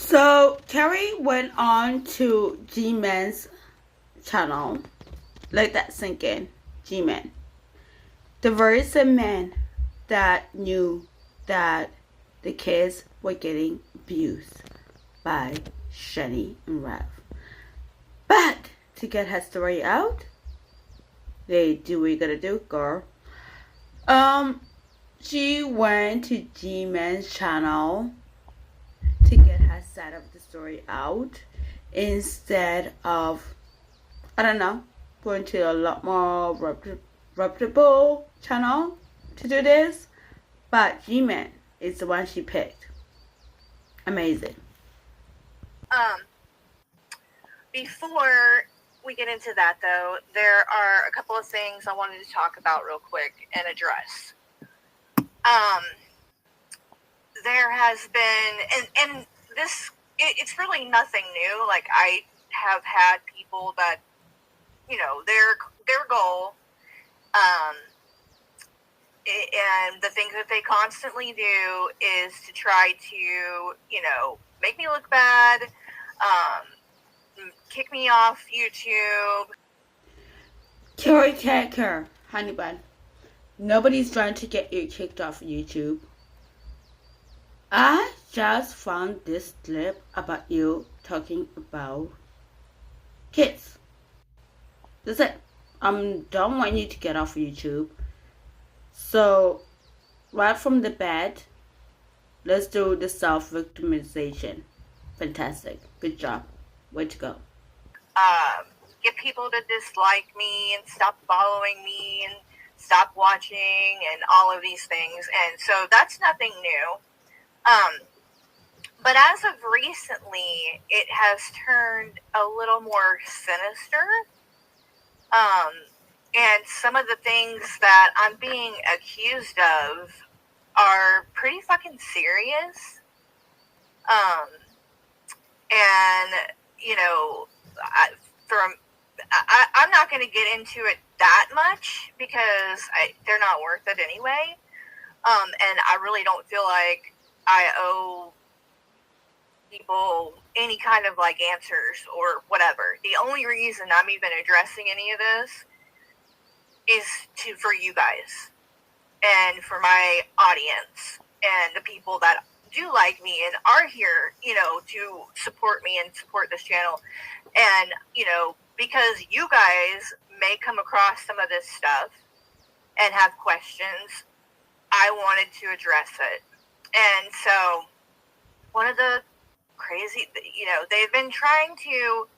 So Carrie went on to G-Man's channel. Let that sink in. G-Man. The very same man that knew that the kids were getting abused by Shani and Rev. But to get her story out, they do what you gotta do, girl. She went to G-Man's channel to get her side of the story out instead of, I don't know, going to a lot more reputable channel to do this. But G-Man is the one she picked. Amazing. Before we get into that, though, there are a couple of things I wanted to talk about real quick and address. There has been, and this, it's really nothing new. Like, I have had people that, you know, their goal, and the things that they constantly do is to try to, you know, make me look bad, kick me off YouTube. Carrie can't care, honey bun. Nobody's trying to get you kicked off YouTube. I just found this clip about you talking about kids. That's it. Don't want you to get off YouTube. So, right from the bat, let's do the self-victimization. Fantastic. Good job. Way to go. Get people to dislike me and stop following me and stop watching and all of these things. And so that's nothing new. But as of recently, it has turned a little more sinister. And some of the things that I'm being accused of are pretty fucking serious. And, you know, I'm not going to get into it that much because they're not worth it anyway. And I really don't feel like I owe people any kind of like answers or whatever. The only reason I'm even addressing any of this is for you guys and for my audience and the people that do like me and are here, you know, to support me and support this channel. And, you know, because you guys may come across some of this stuff and have questions, I wanted to address it. And so one of the crazy, you know, they've been trying to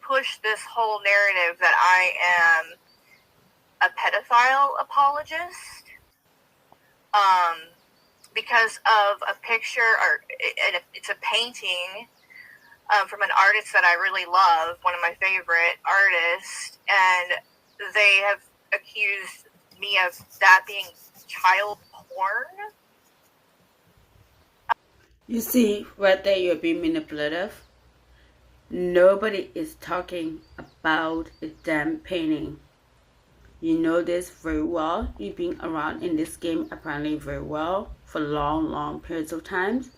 push this whole narrative that I am a pedophile apologist, because of a picture, or it's a painting from an artist that I really love, one of my favorite artists, and they have accused me of that being child porn. You see, right there, you're being manipulative. Nobody is talking about a damn painting. You know this very well. You've been around in this game apparently very well for long periods of times.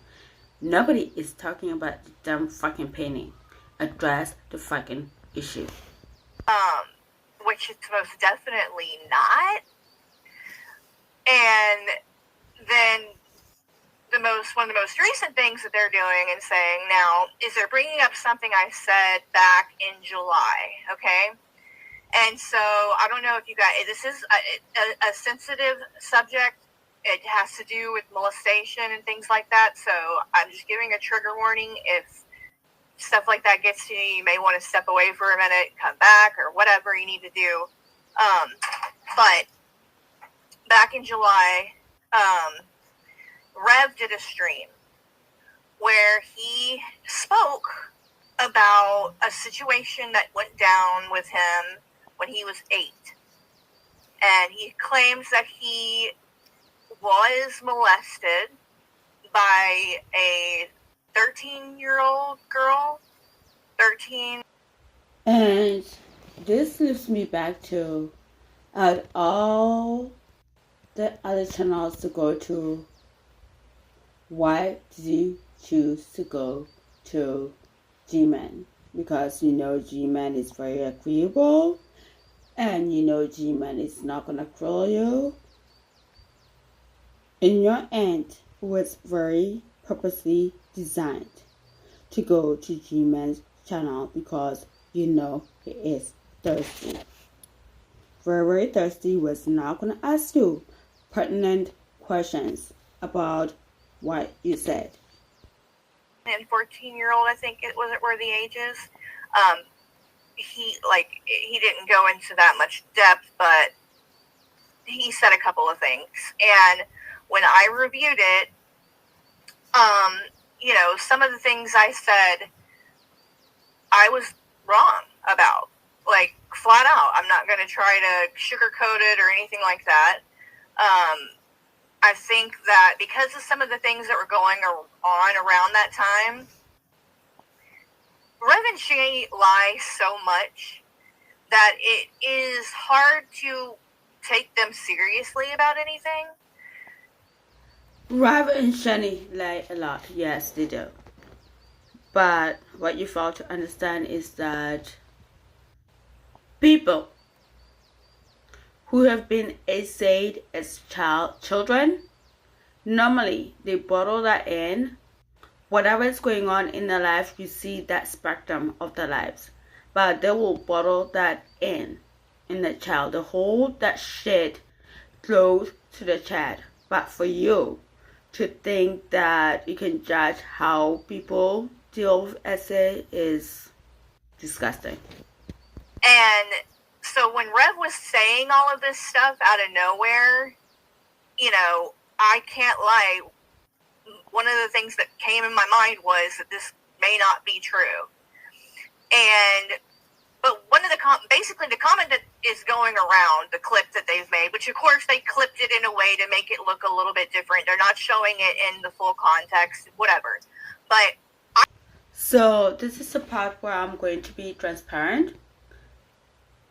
Nobody is talking about the damn fucking painting. Address the fucking issue. Which it's most definitely not. And then one of the most recent things that they're doing and saying now is they're bringing up something I said back in July, okay? And so I don't know if you guys, this is a sensitive subject. It has to do with molestation and things like that. So I'm just giving a trigger warning. If stuff like that gets to you, you may want to step away for a minute, come back, or whatever you need to do. But back in July, Rev did a stream where he spoke about a situation that went down with him when he was 8. And he claims that he was molested by a 13-year-old girl. 13. And this leads me back to all the other channels to go to. Why did you choose to go to G-Man, because you know G-Man is very agreeable, and you know G-Man is not gonna kill you. In your end was very purposely designed to go to G-Man's channel because you know he is thirsty. Very thirsty, was not gonna ask you pertinent questions about what you said. And 14-year-old, I think it wasn't where the age is. He didn't go into that much depth, but he said a couple of things. And when I reviewed it, some of the things I said, I was wrong about, like flat out. I'm not going to try to sugarcoat it or anything like that. I think that because of some of the things that were going on around that time, Rev and Shay lie so much that it is hard to take them seriously about anything. Rev and Shani lie a lot, yes they do. But what you fail to understand is that people who have been essayed as children, normally they bottle that in. Whatever is going on in their life, you see that spectrum of their lives. But they will bottle that in the child. They hold that shit close to the child. But for you to think that you can judge how people deal with essay is disgusting. And so when Rev was saying all of this stuff out of nowhere, I can't lie. One of the things that came in my mind was that this may not be true. But one of the comment that is going around, the clip that they've made, which of course they clipped it in a way to make it look a little bit different. They're not showing it in the full context, whatever. So this is the part where I'm going to be transparent.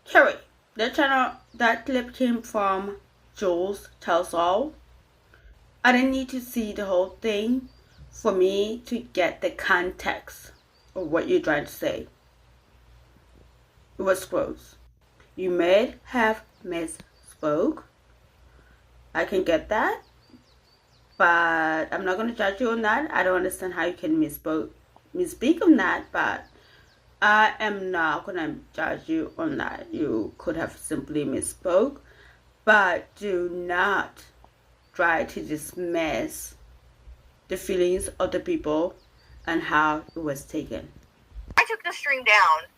Carrie, that clip came from Jules Tells All. I didn't need to see the whole thing for me to get the context of what you're trying to say. It was close. You may have misspoke. I can get that. But I'm not going to judge you on that. I don't understand how you can misspeak on that. But I am not going to judge you on that. You could have simply misspoke. But do not try to dismiss the feelings of the people and how it was taken. I took the stream down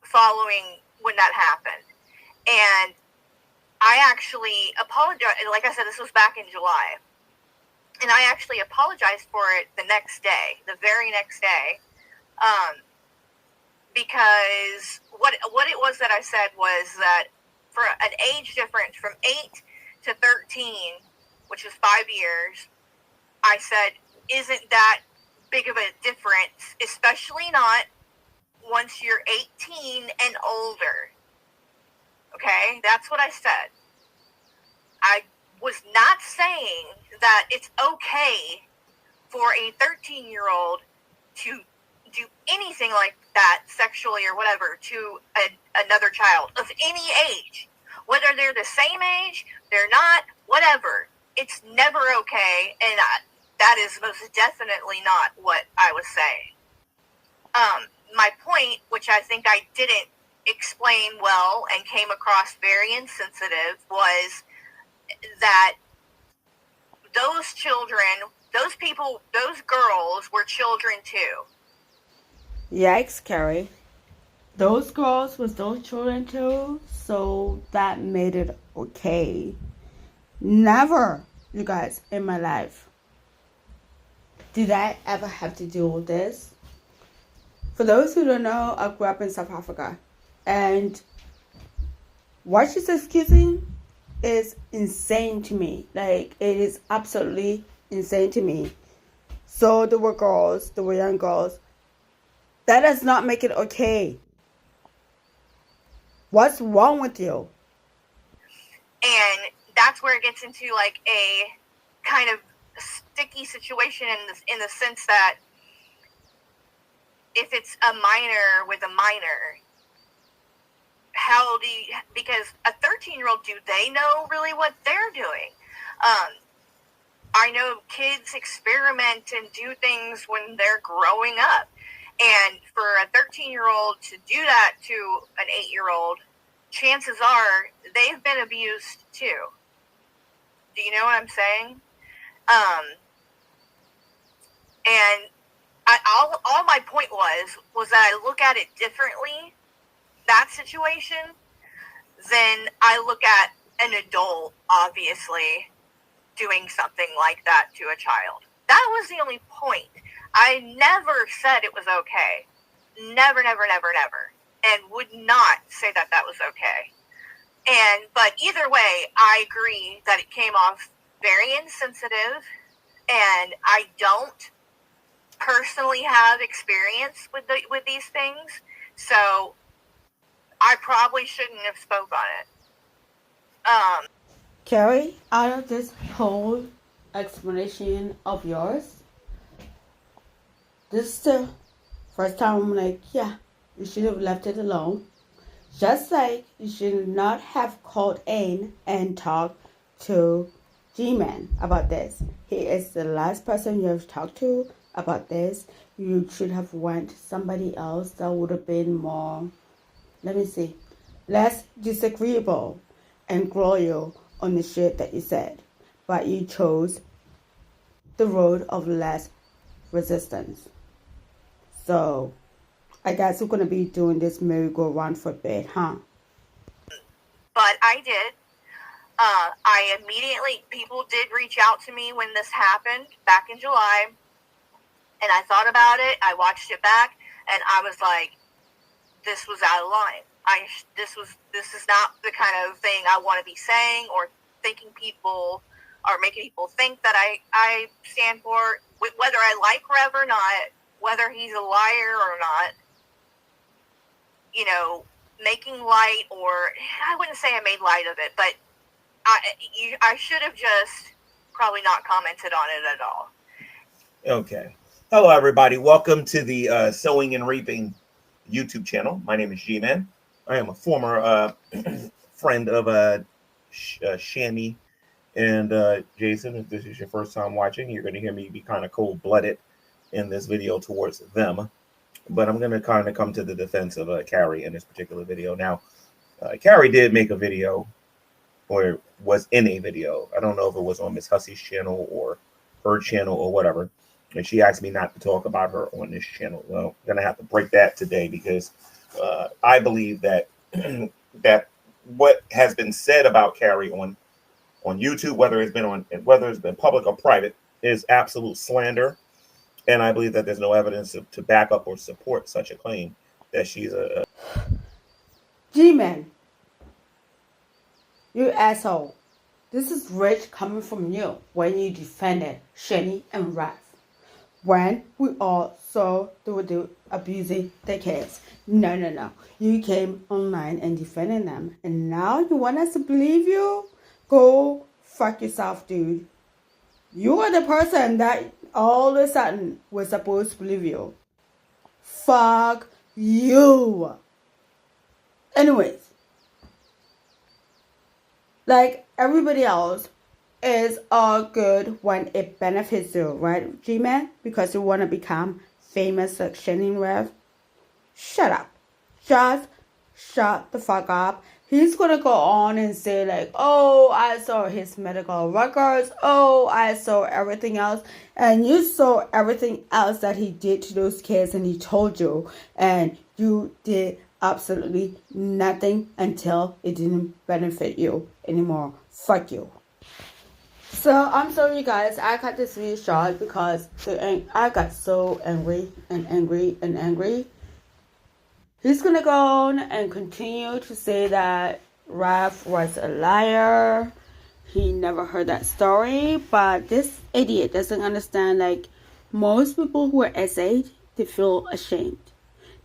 following when that happened, and I actually apologized. Like I said, this was back in July, and I actually apologized for it the very next day, because what it was that I said was that for an age difference from 8 to 13, which is 5 years, I said, isn't that big of a difference, especially not once you're 18 and older. Okay, that's what I said. I was not saying that it's okay for a 13-year-old to do anything like that sexually or whatever to another child of any age. Whether they're the same age, they're not, whatever. It's never okay, and that is most definitely not what I was saying. My point, which I think I didn't explain well and came across very insensitive, was that those children, those people, those girls were children too. Yikes, Carrie. Those girls was those children too, so that made it okay. Never, you guys, in my life did I ever have to deal with this. For those who don't know, I grew up in South Africa, and what she's excusing is insane to me. Like, it is absolutely insane to me. So there were young girls. That does not make it okay. What's wrong with you? And that's where it gets into like a kind of sticky situation in the sense that if it's a minor with a minor, how do you, because a 13-year-old, do they know really what they're doing? I know kids experiment and do things when they're growing up. And for a 13-year-old to do that to an 8-year-old, chances are they've been abused too. Do you know what I'm saying? And all my point was that I look at it differently, that situation, than I look at an adult, obviously, doing something like that to a child. That was the only point. I never said it was okay. Never, never, never, never. And would not say that that was okay. But either way, I agree that it came off very insensitive, and I don't personally have experience with these things, so I probably shouldn't have spoke on it. Carrie, out of this whole explanation of yours, this is the first time I'm like, yeah, you should have left it alone. Just like you should not have called in and talked to G-Man about this. He is the last person you have talked to about this. You should have went to somebody else that would have been more, less disagreeable and grow you on the shit that you said. But you chose the road of less resistance. So I guess we're going to be doing this merry-go-round for a bit, huh? But I did. I immediately, people did reach out to me when this happened back in July, and I thought about it. I watched it back, and I was like, this was out of line. This is not the kind of thing I want to be saying or thinking people, or making people think that I stand for, whether I like Rev or not, whether he's a liar or not. You know, making light, or I wouldn't say I made light of it, but I should have just probably not commented on it at all. Okay. Hello, everybody. Welcome to the Sowing and Reaping YouTube channel. My name is G-Man. I am a former friend of Shammy and Jason. If this is your first time watching, you're going to hear me be kind of cold-blooded in this video towards them. But I'm going to kind of come to the defense of Carrie in this particular video. Now, Carrie did make a video, or was in a video. I don't know if it was on Miss Hussey's channel or her channel or whatever. And she asked me not to talk about her on this channel. Well, I'm going to have to break that today, because I believe that that what has been said about Carrie on YouTube, whether it's been public or private, is absolute slander. And I believe that there's no evidence to back up or support such a claim that she's a G-Man, you asshole. This is rich coming from you when you defended Shani and Raph. When we all saw they were abusing their kids. No. You came online and defended them. And now you want us to believe you? Go fuck yourself, dude. You are the person that all of a sudden was supposed to believe you. Fuck you. Anyways, like everybody else, is all good when it benefits you, right, G-Man? Because you want to become famous like Shannon Rev. Shut up. Just shut the fuck up. He's gonna go on and say like, oh, I saw his medical records. Oh, I saw everything else. And you saw everything else that he did to those kids, and he told you. And you did absolutely nothing until it didn't benefit you anymore. Fuck you. So I'm sorry, guys. I cut this video short because I got so angry. He's gonna go on and continue to say that Raph was a liar. He never heard that story, but this idiot doesn't understand. Like most people who are S8, they feel ashamed.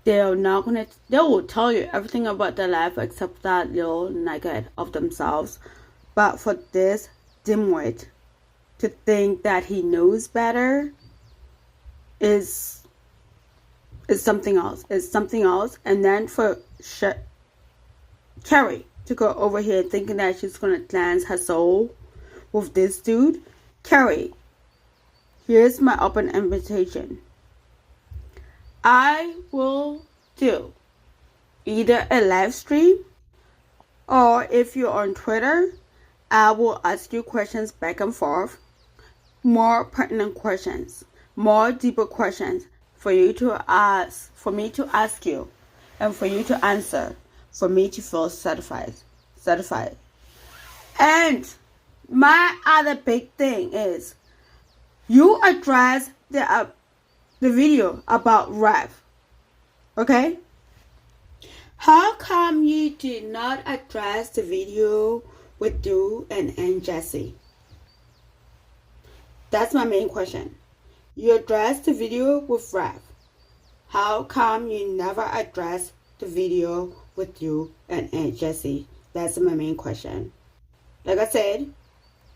They will tell you everything about their life except that little nugget of themselves. But for this dimwit to think that he knows better is It's something else. It's something else. And then for Carrie to go over here thinking that she's going to cleanse her soul with this dude. Carrie, here's my open invitation. I will do either a live stream, or if you're on Twitter, I will ask you questions back and forth, more pertinent questions, more deeper questions for you to ask, for me to ask you, and for you to answer, for me to feel satisfied. And my other big thing is, you address the video about Rev, okay? How come you did not address the video with Drew and Jesse? That's my main question. You addressed the video with Rev. How come you never addressed the video with you and Jesse? That's my main question. Like I said,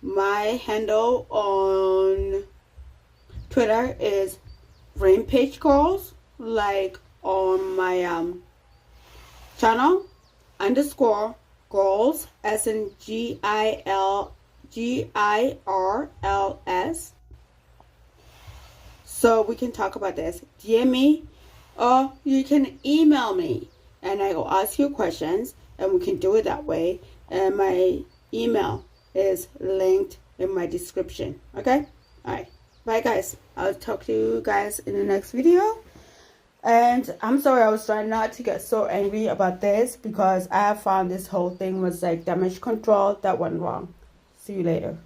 my handle on Twitter is Rampage Girls, like on my channel, _ girls, as in GIRLS. So we can talk about this. DM me, or you can email me, and I will ask you questions, and we can do it that way. And my email is linked in my description. Okay? Alright. Bye, guys. I'll talk to you guys in the next video. And I'm sorry, I was trying not to get so angry about this, because I found this whole thing was like damage control that went wrong. See you later.